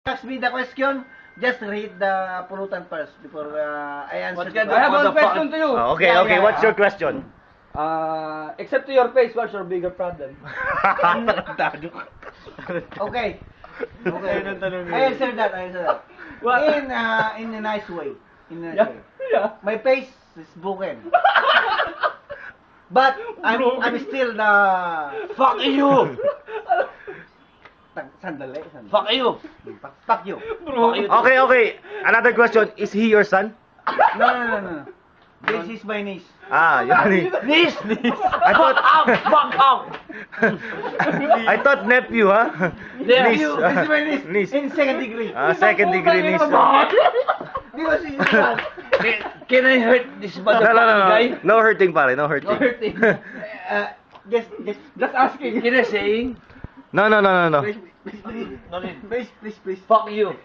ask me the question, just read the pollutant first before I answer. What kind the of I have one motherfucker? question to you. Okay, Yeah, okay. yeah, What's yeah. your question? Except to your face, what's your bigger problem? Okay. Okay. Ayun ang tanong I answer that. I answer that. What? In a nice way. In a nice Yeah. way. Yeah. My face is broken. But I'm still the Fuck you! sandali. Fuck you! Fuck you. Fuck you. Okay, okay. Another question. Is he your son? No. This is my niece. Ah, yun. This! I thought... Fuck out! I thought nephew, huh? Nephew. This is my niece. Niece. In second degree. Ah, second degree niece. Because she's son. Can I hurt this No, motherfucking guy? No hurting, pare. No hurting. No hurting. Just asking. Can I say? No. Please. Fuck you.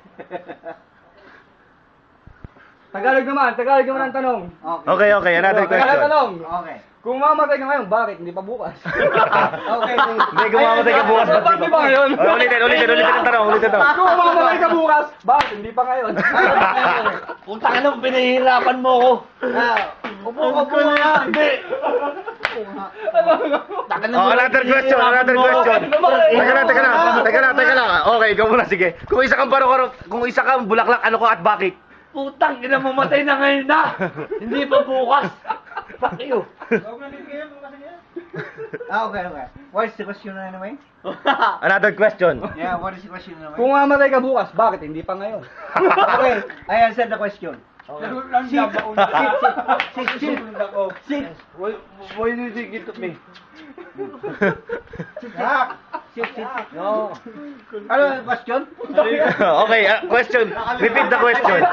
Tagalog naman ang tanong. Okay, okay. Another Tagalog question. tanong. Okay. Kung mamatay ka ngayon, bakit? Hindi pa bukas. Okay. Hindi, kumamatay ka bukas. Ba't Bakit di ba ngayon? Oh, ulitin ang tanong. Ulitin to. Kung mamatay ka bukas, bakit? Hindi pa ngayon. Puta ka nang pinahihirapan mo ko. Upo na. Hindi. Oh, another question. Teka lang. Okay, ikaw muna, sige. Kung isa kang bulaklak, ano ko at bakit? Putang ina, mamatay na ngayon na. Hindi pa bukas. Fuck you. Okay. What is the question anyway? Another question. Yeah, what is the question anyway? Kung mamatay ka bukas, bakit? Hindi pa ngayon. Okay, I answered the question. Sit. Why do you think it to me? Sit. No. Ano yung question? Okay, question. Repeat the question.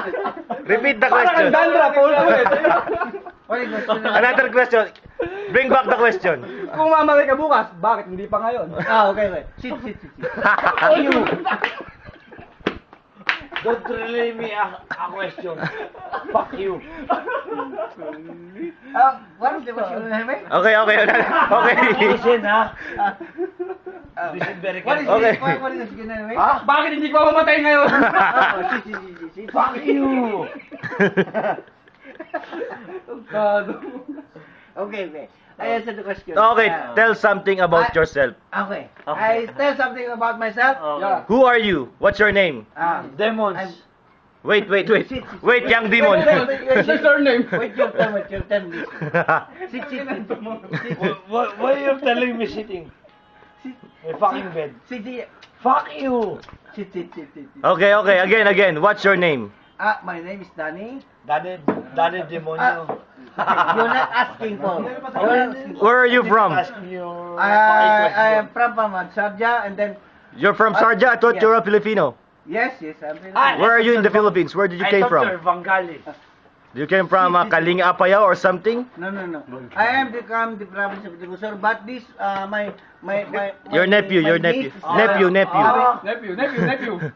Parang dandra, Paul. What is the question? Another question. Bring back the question. Kung mamatay ka bukas, bakit? Hindi pa ngayon. Okay. Sit. You. Don't relay me a question. Fuck you. What is the question anyway? Okay. Listen ha. Listen very What is Okay. what is the question anyway? Bakit hindi ka mamatay ngayon? Sit. Fuck you. Okay. I answered the question. Okay, tell something about yourself. Okay. I tell something about myself. Yeah. Who are you? What's your name? Demons. Wait, young demon. What's your surname? Wait your turn. Sit. Why are you telling me sitting? My fucking bed. Sit. Fuck you. Sit. Okay, again. What's your name? My name is Danny. Daddy demonyo. You're not asking for. Where are you from? Ask me your I am from Sharjah, and then You're from Sharjah? I thought you're a Filipino. yes, I'm Filipino. Where are you in the Philippines? Where did you I came thought you're from? Bengali. You came from Kalinga Apayao or something? No. I am from the province of Negusor, but this my Your nephew, my your niece nephew. is, Nephew. Nephew.